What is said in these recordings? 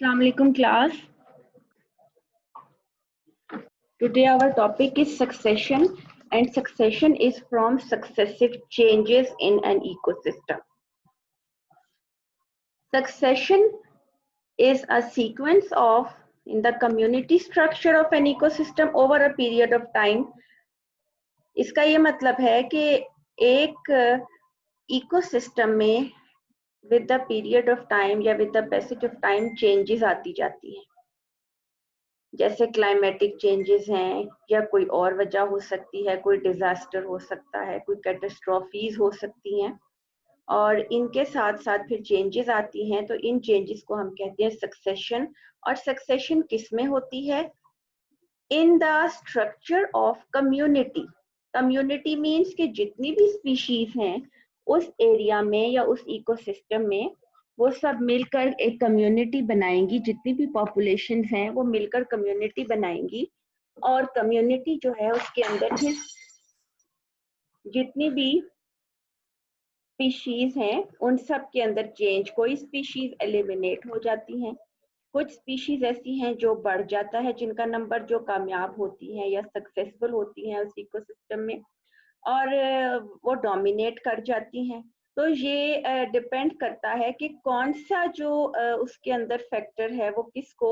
Assalamu alaikum class. Today our topic is succession, and succession is from successive changes in an ecosystem. Succession is a sequence of in the community structure of an ecosystem over a period of time. इसका ये मतलब है कि एक ecosystem में with the period of time या with the passage of time changes आती जाती हैं. जैसे क्लाइमेटिक चेंजेस हैं या कोई और वजह हो सकती है, कोई डिजास्टर हो सकता है, कोई कैटास्ट्रॉफीज हो सकती हैं और इनके साथ साथ फिर चेंजेस आती हैं, तो इन चेंजेस को हम कहते हैं सक्सेशन. और सक्सेशन किस में होती है? In the structure of community. Community means कि जितनी भी स्पीशीज हैं उस एरिया में या उस इकोसिस्टम में वो सब मिलकर एक कम्युनिटी बनाएंगी. जितनी भी पॉपुलेशन हैं वो मिलकर कम्युनिटी बनाएंगी और कम्युनिटी जो है उसके अंदर फिर जितनी भी स्पीशीज हैं उन सब के अंदर चेंज, कोई स्पीशीज एलिमिनेट हो जाती हैं, कुछ स्पीशीज ऐसी हैं जो बढ़ जाता है, जिनका नंबर जो कामयाब होती हैं या सक्सेसफुल होती हैं उस इकोसिस्टम में और वो डोमिनेट कर जाती हैं. तो ये डिपेंड करता है कि कौन सा जो उसके अंदर फैक्टर है वो किसको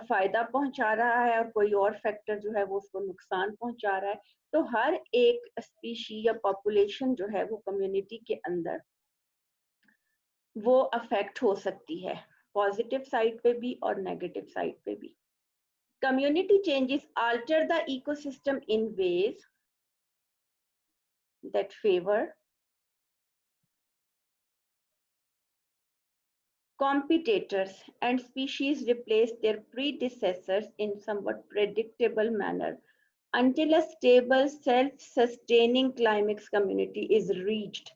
फायदा पहुंचा रहा है और कोई और फैक्टर जो है वो उसको नुकसान पहुंचा रहा है. तो हर एक स्पीशी या पॉपुलेशन जो है वो कम्युनिटी के अंदर वो अफेक्ट हो सकती है, पॉजिटिव साइड पे भी और नेगेटिव साइड पे भी. Community changes alter the ecosystem in ways that favor competitors, and species replace their predecessors in somewhat predictable manner until a stable self-sustaining climax community is reached.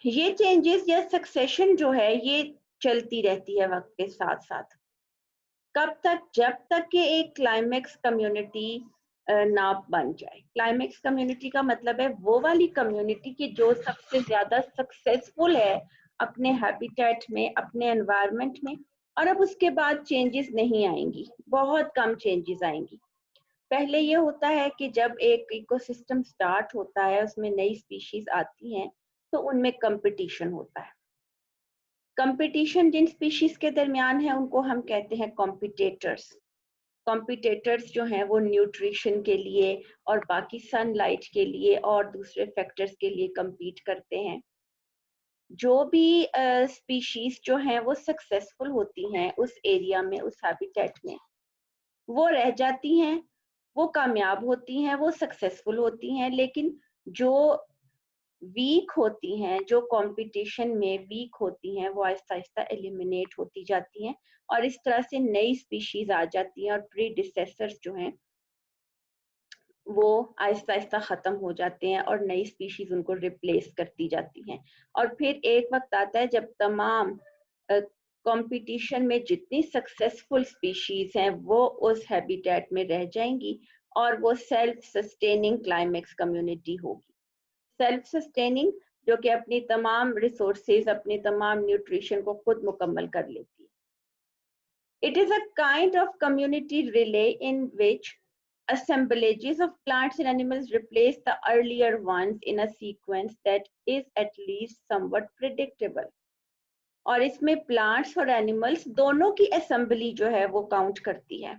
ये changes या succession जो है ये चलती रहती है वक्त के साथ साथ. कब तक? जब तक कि एक क्लाइमेक्स कम्युनिटी ना बन जाए. क्लाइमेक्स कम्युनिटी का मतलब है वो वाली कम्युनिटी की जो सबसे ज्यादा सक्सेसफुल है अपने हैबिटेट में, अपने एनवायरनमेंट में, और अब उसके बाद चेंजेस नहीं आएंगी, बहुत कम चेंजेस आएंगी. पहले ये होता है कि जब एक इकोसिस्टम स्टार्ट होता है उसमें नई स्पीशीज आती हैं तो उनमें कंपटीशन होता है. कंपटीशन जिन स्पीशीज के दरमियान है उनको हम कहते हैं कॉम्पिटिटर्स. कॉम्पिटिटर्स जो हैं वो न्यूट्रिशन के लिए और बाकी सनलाइट के लिए और दूसरे फैक्टर्स के लिए compete करते हैं. जो भी स्पीशीज जो हैं वो सक्सेसफुल होती हैं उस एरिया में, उस हैबिटेट में, वो रह जाती हैं, वो कामयाब होती हैं, वो सक्सेसफुल होती हैं. लेकिन जो वीक होती हैं, जो कंपटीशन में वीक होती हैं, वो आहिस्ता आहिस्ता एलिमिनेट होती जाती हैं और इस तरह से नई स्पीशीज आ जाती हैं और प्रीडिसेसर्स जो हैं वो आहिस्ता आहिस्ता खत्म हो जाते हैं और नई स्पीशीज उनको रिप्लेस करती जाती हैं. और फिर एक वक्त आता है जब तमाम कंपटीशन में जितनी सक्सेसफुल स्पीशीज हैं वो उस हैबिटेट में रह जाएंगी और वो सेल्फ सस्टेनिंग क्लाइमेक्स कम्युनिटी होगी. सेल्फ सस्टेनिंग जो कि अपनी तमाम रिसोर्सेज, अपनी तमाम न्यूट्रिशन को खुद मुकम्मल कर लेती है. It is a kind of community relay in which assemblages of plants and animals replace the earlier ones in a sequence that is at least somewhat predictable. और इसमें प्लांट्स और एनिमल्स दोनों की असेंबली जो है वो काउंट करती है.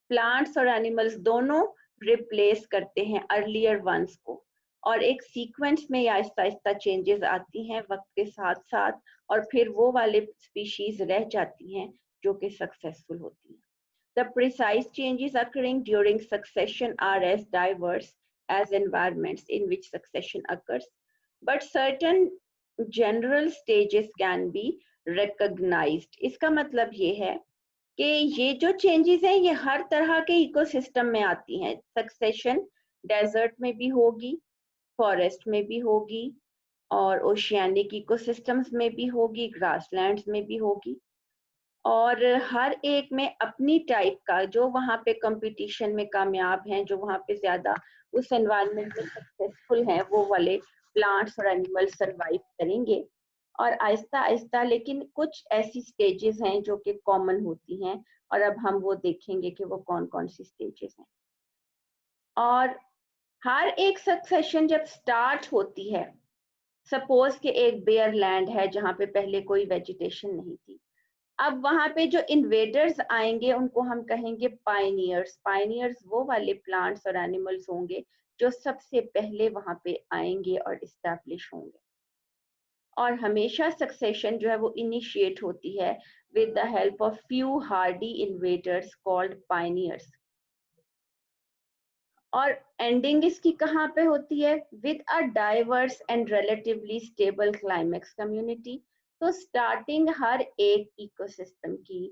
प्लांट्स और एनिमल्स दोनों रिप्लेस करते हैं अर्लियर वंस को और एक सीक्वेंस में आहिस्ता आहिस्ता चेंजेस आती हैं वक्त के साथ साथ और फिर वो वाले स्पीशीज रह जाती हैं जो कि सक्सेसफुल होती हैं. The precise changes occurring during succession are as diverse as environments in which succession occurs, but certain general stages can be recognized. इसका मतलब ये है कि ये जो changes हैं ये हर तरह के इकोसिस्टम में आती हैं. Succession डेजर्ट में भी होगी, फॉरेस्ट में भी होगी और ओशियानिक इकोसिस्टम्स में भी होगी, ग्रासलैंड्स में भी होगी. और हर एक में अपनी टाइप का जो वहाँ पे कंपटीशन में कामयाब हैं, जो वहाँ पे ज्यादा उस एनवायरनमेंट में सक्सेसफुल हैं, वो वाले प्लांट्स और एनिमल्स सरवाइव करेंगे और आहिस्ता आहिस्ता, लेकिन कुछ ऐसी स्टेजेस हैं जो कि कॉमन होती हैं, और अब हम वो देखेंगे कि वो कौन कौन सी स्टेजेस हैं। और हर एक सक्सेशन जब स्टार्ट होती है, सपोज कि एक बेयर लैंड है जहाँ पे पहले कोई वेजिटेशन नहीं थी, अब वहां पे जो इन्वेडर्स आएंगे उनको हम कहेंगे पायनियर्स। पायनियर्स वो वाले प्लांट्स और एनिमल्स होंगे जो सबसे पहले वहां पे आएंगे और इस्टेब्लिश होंगे। और हमेशा सक्सेशन जो है वो इनिशिएट होती है with the help of few Hardy invaders called pioneers. और एंडिंग इसकी कहाँ पे होती है? With a diverse and relatively stable climax community. तो स्टार्टिंग हर एक इकोसिस्टम की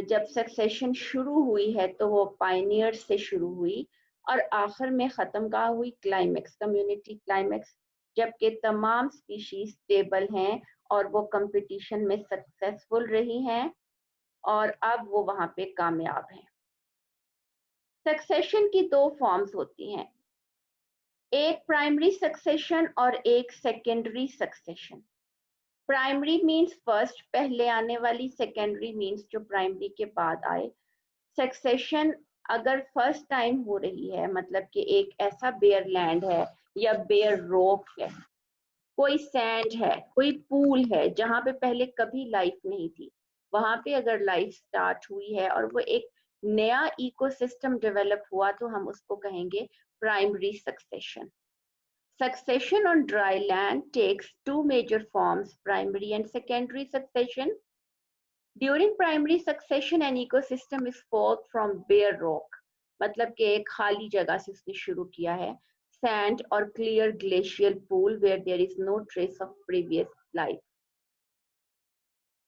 जब सक्सेशन शुरू हुई है तो वो पायनियर से शुरू हुई, और आखिर में खत्म कहाँ हुई? क्लाइमेक्स कम्युनिटी, क्लाइमेक्स, जबकि तमाम स्पीशीज स्टेबल हैं और वो कंपटीशन में सक्सेसफुल रही हैं और अब वो वहां पे कामयाब हैं। सक्सेशन की दो फॉर्म्स होती हैं, एक प्राइमरी सक्सेशन और एक secondary succession. Primary means first, पहले आने वाली, सेकेंडरी मीन्स जो प्राइमरी के बाद आए। सक्सेशन अगर फर्स्ट टाइम हो रही है, मतलब कि एक ऐसा बेयर लैंड है या बेयर रॉक है, कोई सैंड है, कोई पूल है जहां पे पहले कभी लाइफ नहीं थी, वहां पे अगर लाइफ स्टार्ट हुई है और वो एक नया इकोसिस्टम डेवलप हुआ, तो हम उसको कहेंगे primary succession. Succession on dry land takes two major forms, primary and secondary succession. During primary succession, an ecosystem is formed from bare rock, मतलब कि एक खाली जगह से उसने शुरू किया है, sand or clear glacial pool where there is no trace of previous life.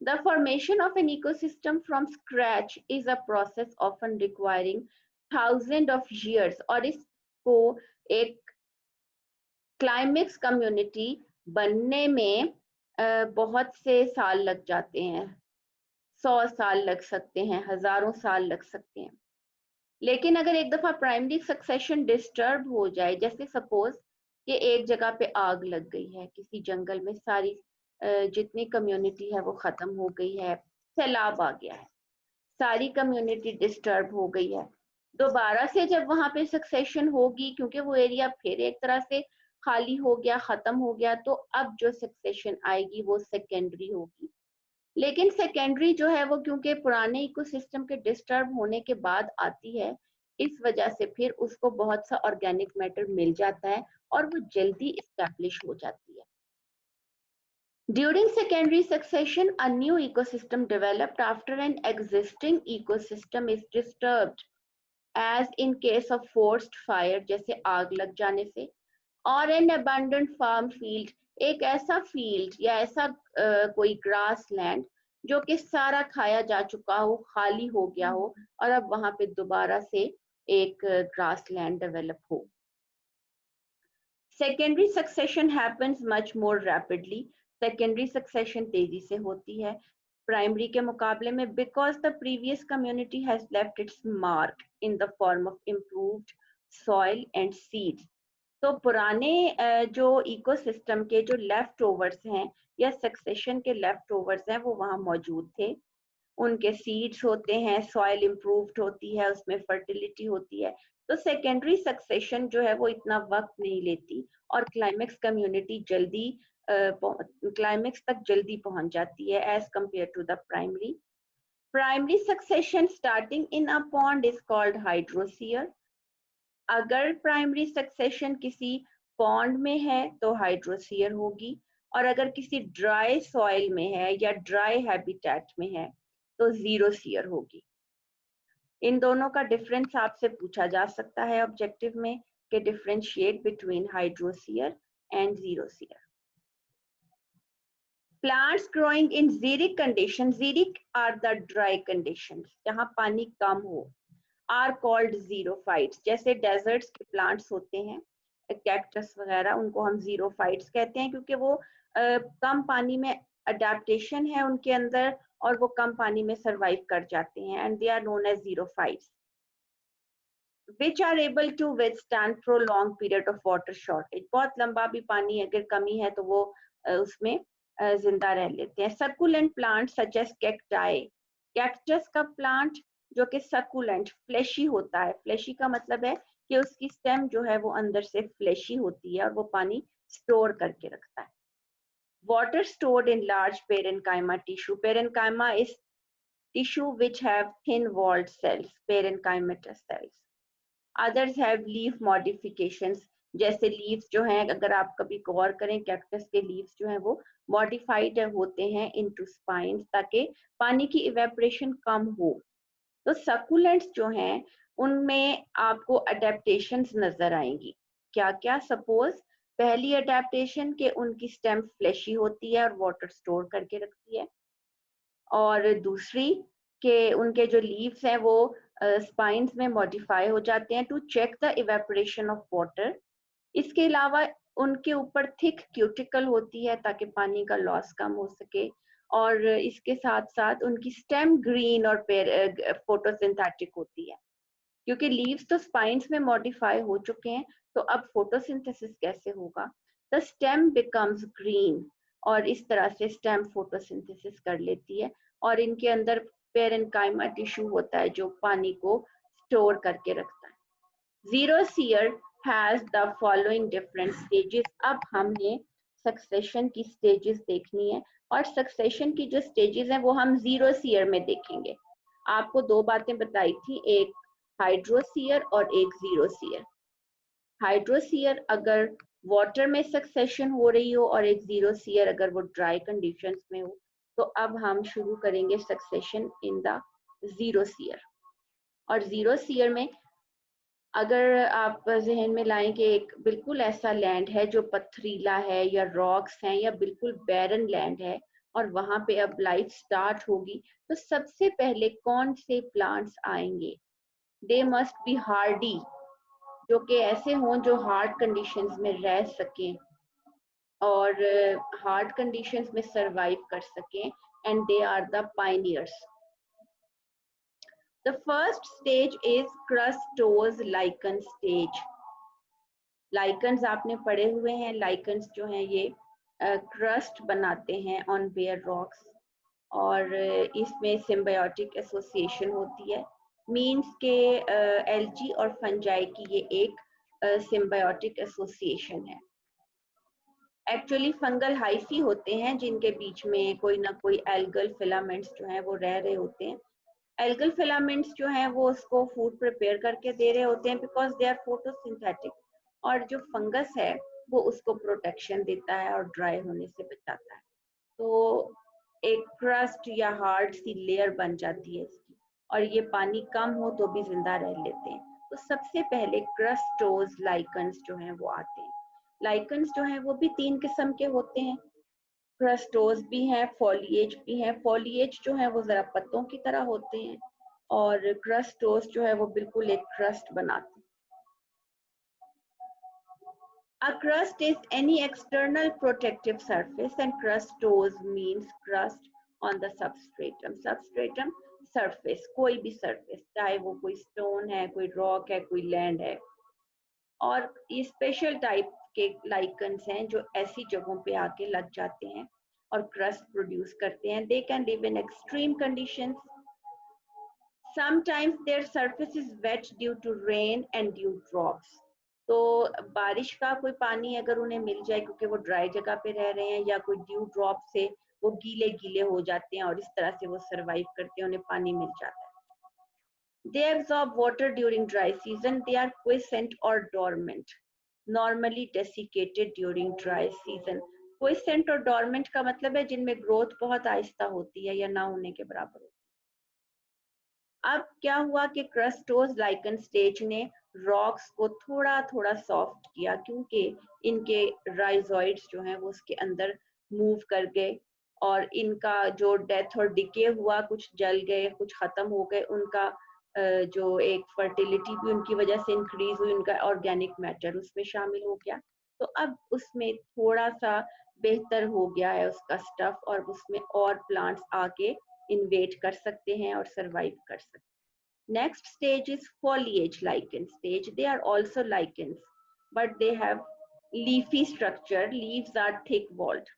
The formation of an ecosystem from scratch is a process often requiring thousands of years, और इसको एक क्लाइमेक्स कम्युनिटी बनने में बहुत से साल लग जाते हैं, 100 साल लग सकते हैं, हजारों साल लग सकते हैं। लेकिन अगर एक दफा प्राइमरी सक्सेशन डिस्टर्ब हो जाए, जैसे सपोज कि एक जगह पे आग लग गई है किसी जंगल में, सारी जितनी कम्युनिटी है वो खत्म हो गई है, सैलाब आ गया है, सारी कम्युनिटी डिस्टर्ब हो गई है, दोबारा से जब वहां पे सक्सेशन होगी, क्योंकि वो एरिया फिर एक तरह से खाली हो गया, खत्म हो गया, तो अब जो सक्सेशन आएगी वो सेकेंडरी होगी। लेकिन सेकेंडरी जो है वो क्योंकि पुराने इकोसिस्टम के डिस्टर्ब होने के बाद आती है, इस वजह से फिर उसको बहुत सा ऑर्गेनिक मैटर मिल जाता है और वो जल्दी इस्टेब्लिश हो जाती है। During secondary succession, a new ecosystem developed after an existing ecosystem is disturbed, as in case of forced fire, जैसे आग लग जाने से, और an abandoned farm field, एक ऐसा फील्ड या ऐसा कोई ग्रास लैंड जो कि सारा खाया जा चुका हो, खाली हो गया हो, और अब वहां पे दोबारा से एक ग्रास लैंड डेवलप हो। Secondary succession happens much more rapidly, secondary succession तेजी से होती है प्राइमरी के मुकाबले में, because the previous community has left it's mark in the form of improved soil and seeds. तो पुराने जो इकोसिस्टम के जो लेफ्ट ओवर्स हैं या सक्सेशन के लेफ्ट ओवर्स हैं वो वहाँ मौजूद थे, उनके सीड्स होते हैं, सॉइल इम्प्रूव्ड होती है, उसमें फर्टिलिटी होती है। तो सेकेंडरी सक्सेशन जो है वो इतना वक्त नहीं लेती और क्लाइमेक्स कम्युनिटी जल्दी क्लाइमेक्स तक जल्दी पहुंच जाती है as compare to the primary. Primary succession starting in a pond is called hydrosere. अगर प्राइमरी सक्सेशन किसी पॉन्ड में है तो हाइड्रोसियर होगी, और अगर किसी ड्राई सॉइल में है या ड्राई हैबिटेट में है तो जीरोसियर होगी। इन दोनों का डिफरेंस आपसे पूछा जा सकता है ऑब्जेक्टिव में कि differentiate between hydrosere and xerosere. Plants growing in xeric conditions, xeric are the dry conditions, जहाँ पानी कम हो, are called xerophytes। जैसे डेजर्ट्स के प्लांट्स होते हैं, कैक्टस वगैरह, उनको हम xerophytes कहते हैं क्योंकि वो कम पानी में अडेप्टेशन है उनके अंदर और वो कम पानी में सरवाइव कर जाते हैं, and they are known as xerophytes, which are able to withstand prolonged period of water shortage। बहुत लंबा भी पानी अगर कमी है तो वो उसमें जिंदा रह लेते हैं। Succulent plant such as cacti, cactus का प्लांट जो कि सकुलेंट फ्लेशी होता है, फ्लेशी का मतलब है कि उसकी स्टेम जो है वो अंदर से फ्लेशी होती है और वो पानी स्टोर करके रखता है। Water stored in large parenchyma tissue, parenchyma is tissue which have thin walled cells, parenchymatous cells. Others have leaf modifications, जैसे लीव्स जो हैं, अगर आप कभी गौर करें कैक्टस के लीव्स जो हैं वो मॉडिफाइड होते हैं इनटू स्पाइन्स ताकि पानी की इवेपोरेशन कम हो। तो सकुलेंट्स जो हैं उनमें आपको अडेप्टेशंस नजर आएंगी। क्या क्या? सपोज पहली अडेप्टेशन के उनकी स्टेम फ्लेशी होती है और वाटर स्टोर करके रखती है, और दूसरी के उनके जो लीव्स हैं वो स्पाइन्स में मॉडिफाई हो जाते हैं to check the evaporation of water. इसके अलावा उनके ऊपर थिक क्यूटिकल होती है ताकि पानी का लॉस कम हो सके, और इसके साथ साथ उनकी स्टेम ग्रीन और फोटोसिंथेटिक होती है। क्योंकि लीव्स तो स्पाइन्स में मॉडिफाई हो चुके हैं, तो अब फोटोसिंथेसिस कैसे होगा? द स्टेम बिकम्स ग्रीन, और इस तरह से स्टेम फोटोसिंथेसिस कर लेती है, और इनके अंदर पेरेन्काइमा टिश्यू होता है जो पानी को स्टोर करके रखता है। Xerosere has the following different stages. अब हमने सक्सेशन की स्टेजेस देखनी है, और सक्सेशन की जो स्टेजेस हैं वो हम ज़ीरोसियर में देखेंगे। आपको दो बातें बताई थी, एक हाइड्रोसियर और एक ज़ीरोसियर। हाइड्रोसियर अगर वाटर में सक्सेशन हो रही हो और एक ज़ीरोसियर अगर वो ड्राई कंडीशंस में हो। तो अब हम शुरू करेंगे सक्सेशन इन द ज़ीरोसियर। और ज़ीरोसियर में अगर आप जहन में लाएं कि एक बिल्कुल ऐसा लैंड है जो पथरीला है या रॉक्स हैं या बिल्कुल बैरन लैंड है और वहां पे अब लाइफ स्टार्ट होगी, तो सबसे पहले कौन से प्लांट्स आएंगे? दे मस्ट बी हार्डी, जो कि ऐसे हों जो हार्ड कंडीशंस में रह सकें और हार्ड कंडीशंस में सरवाइव कर सकें, and they are the pioneers. The first stage is crustose lichen stage. Lichens आपने पढ़े हुए हैं, लाइकन्स जो हैं ये क्रस्ट बनाते हैं ऑन बेयर रॉक्स, और इसमें सिम्बायोटिक एसोसिएशन होती है। मीन्स के एल्गी और फंजाई की ये एक सिम्बायोटिक एसोसिएशन है। एक्चुअली फंगल हाइफी होते हैं जिनके बीच में कोई ना कोई एल्गल फिलामेंट्स जो हैं वो रह रहे होते हैं। एल्गल फिलामेंट्स जो हैं वो उसको फूड प्रिपेयर करके दे रहे होते हैं बिकॉज दे आर फोटोसिंथेटिक, और जो फंगस है वो उसको प्रोटेक्शन देता है और ड्राई होने से बचाता है। तो एक क्रस्ट या हार्ड सी लेयर बन जाती है इसकी, और ये पानी कम हो तो भी जिंदा रह लेते हैं। तो सबसे पहले क्रस्टोज लाइकन्स जो हैं वो आते हैं। लाइकन्स जो हैं वो भी तीन किस्म के होते हैं, क्रस्टोज भी हैं, फॉलिएज भी हैं। फॉलिएज जो है वो जरा पत्तों की तरह होते हैं, और क्रस्टोज जो है वो बिल्कुल एक क्रस्ट बनाते हैं। A crust is any external protective surface, and crustose means crust on the substratum. Substratum surface, कोई भी surface, चाहे वो कोई stone है, कोई rock है, कोई land है। और ये स्पेशल टाइप के लाइकन्स हैं जो ऐसी जगहों पे आके लग जाते हैं और क्रस्ट प्रोड्यूस करते हैं। They can live in extreme conditions. Sometimes their surface is wet due to rain and dew drops. तो बारिश का कोई पानी अगर उन्हें मिल जाए क्योंकि वो ड्राई जगह पे रह रहे हैं, या कोई ड्यू ड्रॉप से वो गीले गीले हो जाते हैं और इस तरह से वो सरवाइव करते हैं, उन्हें पानी मिल जाता है। They absorb water during dry season. They are quiescent or dormant, normally desiccated during dry season. Quiescent और dormant का मतलब है जिनमें ग्रोथ बहुत आहिस्ता होती है या ना होने के बराबर होती है। अब क्या हुआ कि क्रस्टोज लाइकन स्टेज ने रॉक्स को थोड़ा थोड़ा सॉफ्ट किया, क्योंकि इनके राइजोइड्स जो हैं वो उसके अंदर मूव कर गए, और इनका जो डेथ और डिके हुआ, कुछ जल गए, कुछ खत्म हो गए, उनका जो एक फर्टिलिटी भी उनकी वजह से इंक्रीज हुई, उनका ऑर्गेनिक मैटर उसमें शामिल हो गया। तो अब उसमें थोड़ा सा बेहतर हो गया है उसका स्टफ, और उसमें और प्लांट्स आके इन्वेट कर सकते हैं और सरवाइव कर सकते हैं। Next stage is foliage lichen stage. They are also lichens, but they have leafy structure. Leaves are thick walled.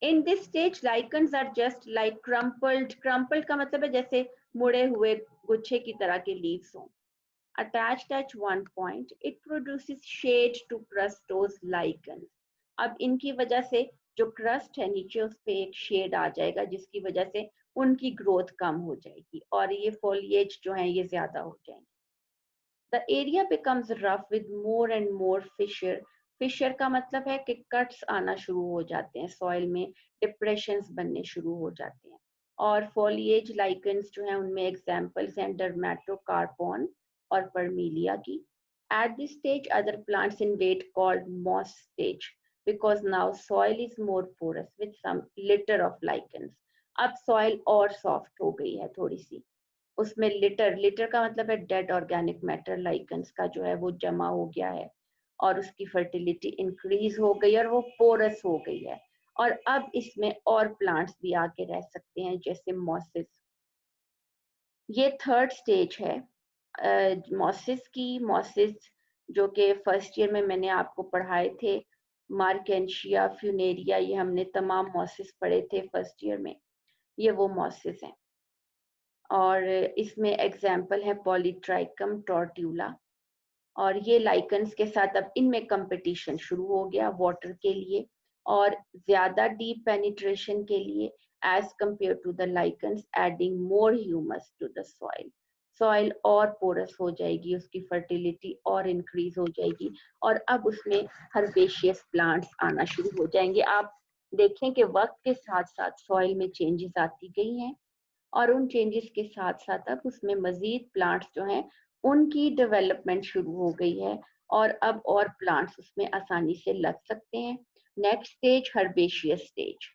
In this stage, lichens are just like crumpled. Crumpled का मतलब है जैसे मुड़े हुए गुच्छे की तरह के leaves हों. Attached at one point, it produces shade to crustose lichens. अब इनकी वजह से जो crust है नीचे उस पे एक shade आ जाएगा जिसकी वजह से उनकी growth कम हो जाएगी और ये foliage जो है ये ज्यादा हो जाएंगे. The area becomes rough with more and more fissure. Fissure का मतलब है कि cuts आना शुरू हो जाते हैं soil में, depressions बनने शुरू हो जाते हैं. और foliage lichens जो हैं उनमें examples हैं dermatocarpon और Parmelia की. At this stage, other plants invade called moss stage because now soil is more porous with some litter of lichens. अब soil और soft हो गई है थोड़ी सी. उसमें लिटर का मतलब है डेड ऑर्गेनिक मैटर लाइकन्स का जो है वो जमा हो गया है और उसकी फर्टिलिटी इंक्रीज हो गई और वो पोरस हो गई है और अब इसमें और प्लांट्स भी आके रह सकते हैं जैसे मॉसिस. ये थर्ड स्टेज है मॉसिस की. मॉसिस जो कि फर्स्ट ईयर में मैंने आपको पढ़ाए थे, मार्केंशिया, फ्यूनेरिया, ये हमने तमाम मॉसिस पढ़े थे फर्स्ट ईयर में. ये वो मॉसिस हैं और इसमें एग्जाम्पल है पॉलीट्राइकम टॉर्ट्यूला. और ये लाइकन्स के साथ अब इनमें कंपटीशन शुरू हो गया वाटर के लिए और ज्यादा डीप पेनिट्रेशन के लिए as compare to the lichens, adding more humus to the soil. Soil और पोरस हो जाएगी, उसकी फर्टिलिटी और इंक्रीज हो जाएगी और अब उसमें हर्बेशियस प्लांट्स आना शुरू हो जाएंगे. आप देखें कि वक्त के साथ साथ सॉइल में चेंजेस आती गई हैं और उन चेंजेस के साथ साथ अब उसमें मजीद प्लांट्स जो हैं उनकी डेवलपमेंट शुरू हो गई है और अब और प्लांट्स उसमें आसानी से लग सकते हैं. Next stage herbaceous stage.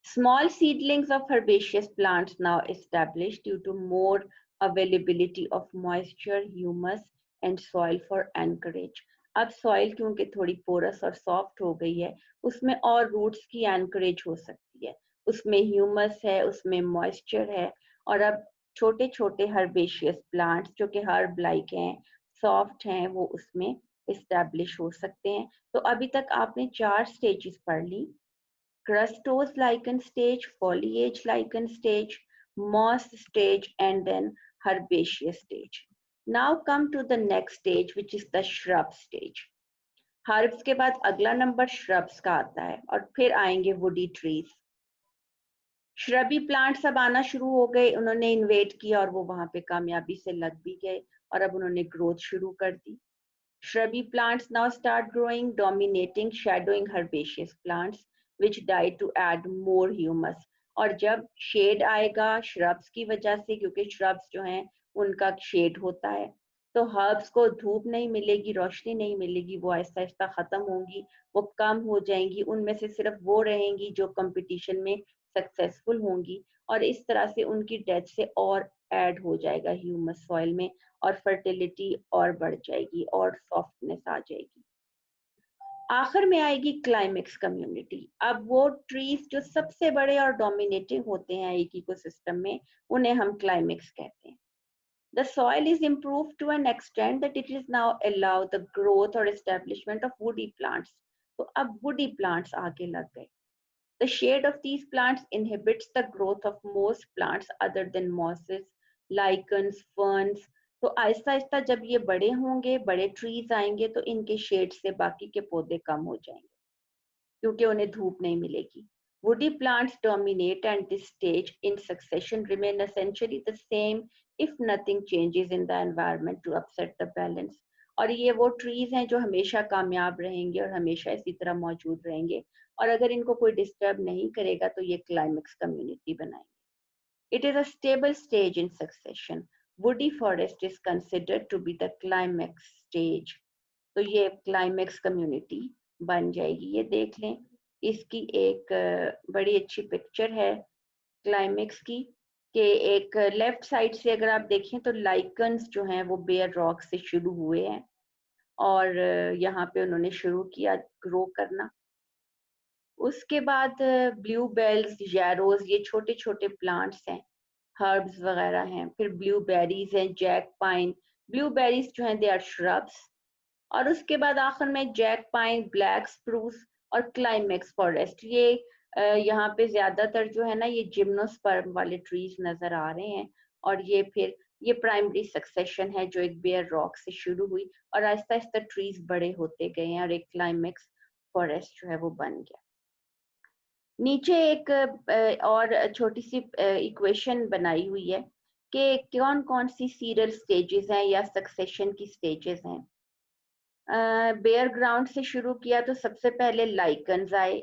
Small seedlings of herbaceous plants now established due to more availability of moisture, humus and soil for anchorage. अब सॉइल क्योंकि थोड़ी पोरस और सॉफ्ट हो गई है उसमें और रूट्स की एंकरेज हो सकती है, उसमें ह्यूमस है, उसमें मॉइस्चर है और अब छोटे छोटे हर्बेशियस प्लांट्स जो कि हर्ब लाइक हैं, सॉफ्ट हैं, वो उसमें इस्टेब्लिश हो सकते हैं. तो अभी तक आपने 4 स्टेजेस पढ़ ली: crustose lichen stage, foliage lichen stage, moss stage, and then herbaceous stage. Now come to the next stage, which is the shrub stage. Herbs के बाद अगला नंबर shrubs का आता है और फिर आएंगे woody trees. श्रबी प्लांट्स अब आना शुरू हो गए, उन्होंने इन्वेट किया और वो वहां पे कामयाबी से लग भी गए और अब उन्होंने ग्रोथ शुरू कर दी. Shrubby plants now start growing, dominating, shadowing herbaceous plants, which die to add more humus. और जब शेड आएगा shrubs की वजह से, क्योंकि shrubs जो हैं उनका शेड होता है, तो herbs को धूप नहीं मिलेगी, रोशनी नहीं मिलेगी, वो आहिस्ता आहिस्ता खत्म होंगी, वो कम हो जाएंगी, उनमें से सिर्फ वो रहेंगी जो कंपटीशन में सक्सेसफुल होंगी और इस तरह से उनकी डेथ से और ऐड हो जाएगा ह्यूमस सॉइल में और फर्टिलिटी और बढ़ जाएगी और सॉफ्टनेस आ जाएगी. आखिर में आएगी क्लाइमेक्स कम्युनिटी. अब वो ट्रीज जो सबसे बड़े और डोमिनेटिंग होते हैं एक इकोसिस्टम में, उन्हें हम क्लाइमेक्स कहते हैं. The soil is improved to an extent that it is now allow the growth or establishment of woody plants. तो अब woody plants आगे लग गए. The shade of these plants inhibits the growth of most plants other than mosses, lichens, ferns. तो आहिस्ता आहिस्ता जब ये बड़े होंगे, बड़े ट्रीज आएंगे तो इनके शेड से बाकी के पौधे कम हो जाएंगे क्योंकि उन्हें धूप नहीं मिलेगी. Woody plants dominate and this stage in succession remain essentially the same if nothing changes in the environment to upset the balance. और ये वो ट्रीज हैं जो हमेशा कामयाब रहेंगे और हमेशा इसी तरह मौजूद रहेंगे और अगर इनको कोई डिस्टर्ब नहीं करेगा तो ये क्लाइमेक्स कम्युनिटी बनाएंगे. It is a stable stage in succession. Woody forest is considered to be the climax stage. तो ये क्लाइमेक्स कम्युनिटी बन जाएगी. ये देख लें, इसकी एक बड़ी अच्छी पिक्चर है क्लाइमेक्स की कि एक लेफ्ट साइड से अगर आप देखें तो लाइकन्स जो हैं वो बेयर रॉक से शुरू हुए हैं और यहाँ पे उन्होंने शुरू किया ग्रो करना. उसके बाद ब्लूबेल्स, यारोज, ये छोटे छोटे प्लांट्स हैं, हर्ब्स वगैरह हैं. फिर ब्लूबेरीज हैं, जैक पाइन. ब्लूबेरीज जो हैं दे आर श्रब्स. और उसके बाद आखिर में जैक पाइन, ब्लैक स्प्रूस और क्लाइमेक्स फॉरेस्ट, ये यहाँ पे ज्यादातर जो है ना ये जिम्नोस्पर्म वाले ट्रीज नजर आ रहे हैं। और ये फिर ये प्राइमरी सक्सेशन है जो एक बेयर रॉक से शुरू हुई और आहिस्ता आहिस्ता ट्रीज बड़े होते गए हैं और एक क्लाइमेक्स फॉरेस्ट जो है वो बन गया। नीचे एक और छोटी सी इक्वेशन बनाई हुई है कि कौन कौन सी सीरियल स्टेजेस हैं या सक्सेशन की स्टेजेस हैं। बेयर ग्राउंड से शुरू किया तो सबसे पहले लाइकन्स आए,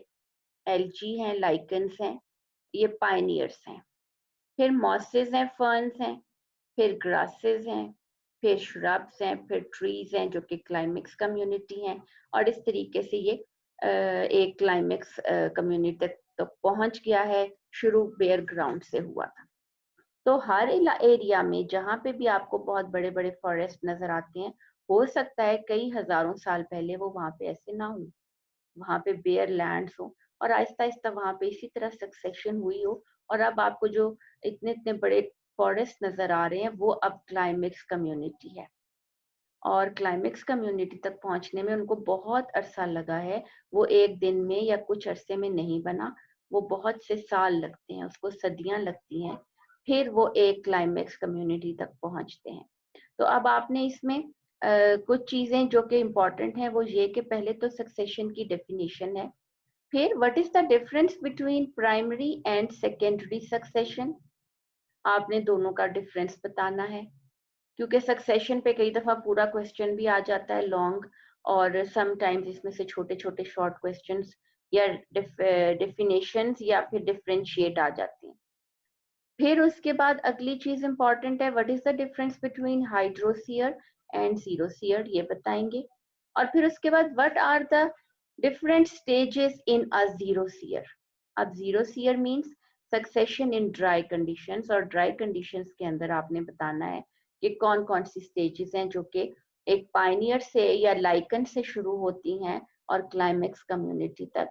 एल्जी हैं, लाइकन्स हैं, ये पायनियर्स हैं। फिर मॉसेस हैं, फर्न्स हैं, फिर ग्रासेस हैं, फिर श्रब्स हैं, फिर ट्रीज हैं जो कि क्लाइमेक्स कम्युनिटी हैं। और इस तरीके से ये एक क्लाइमेक्स कम्युनिटी तक पहुंच गया है, शुरू बेयर ग्राउंड से हुआ था। तो हर एरिया में जहाँ पे भी आपको बहुत बड़े बड़े फॉरेस्ट नजर आते हैं, हो सकता है कई हजारों साल पहले वो वहां पे ऐसे ना हो, वहां पे बेयर लैंड्स हो और आहिस्ता आहिस्ता वहां पे इसी तरह सक्सेशन हुई हो। और अब आपको जो इतने इतने बड़े फॉरेस्ट नजर आ रहे हैं वो अब क्लाइमेक्स कम्युनिटी है। और क्लाइमेक्स कम्युनिटी तक पहुंचने में उनको बहुत अरसा लगा है, वो एक दिन में या कुछ अरसे में नहीं बना, वो बहुत से साल लगते हैं, उसको सदियां लगती हैं, फिर वो एक क्लाइमेक्स कम्युनिटी तक पहुंचते हैं। तो अब आपने इसमें कुछ चीजें जो कि इम्पोर्टेंट हैं वो ये कि पहले तो सक्सेशन की डेफिनेशन है, फिर what is the difference between primary and secondary succession, आपने दोनों का डिफरेंस बताना है, क्योंकि सक्सेशन पे कई दफा पूरा क्वेश्चन भी आ जाता है लॉन्ग, और समटाइम्स इसमें से छोटे छोटे शॉर्ट क्वेश्चंस या डेफिनेशंस या फिर डिफरेंशिएट आ जाते हैं। फिर उसके बाद अगली चीज इंपॉर्टेंट है, what is the difference between hydrosere and xerosere, ये बताएंगे। और फिर उसके बाद what are the different stages in a xerosere. अब xerosere means succession in dry conditions, और ड्राई कंडीशंस के अंदर आपने बताना है कि कौन कौन सी स्टेजेस हैं जो कि एक पाइनियर से या लाइकन से शुरू होती हैं और क्लाइमेक्स कम्युनिटी तक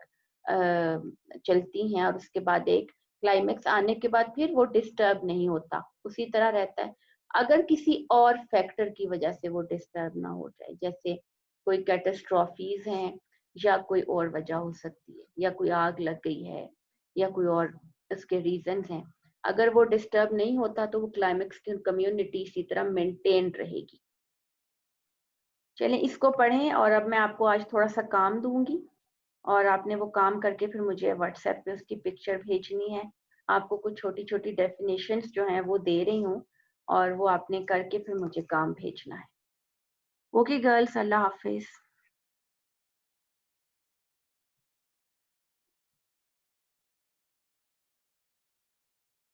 चलती हैं, और उसके बाद एक क्लाइमेक्स आने के बाद फिर वो डिस्टर्ब नहीं होता, उसी तरह रहता है। अगर किसी और फैक्टर की वजह से वो डिस्टर्ब ना हो जाए, जैसे कोई कैटास्ट्रॉफीज हैं या कोई और वजह हो सकती है, या कोई आग लग गई है या कोई और इसके रीजंस हैं, अगर वो डिस्टर्ब नहीं होता तो वो क्लाइमेक्स की कम्युनिटी इसी तरह मेंटेन रहेगी। चलें इसको पढ़ें, और अब मैं आपको आज थोड़ा सा काम दूंगी और आपने वो काम करके फिर मुझे व्हाट्सएप पे उसकी पिक्चर भेजनी है। आपको कुछ छोटी छोटी डेफिनेशंस जो हैं वो दे रही हूँ, और वो आपने करके फिर मुझे काम भेजना है। ओके गर्ल्स, अल्लाह हाफिज।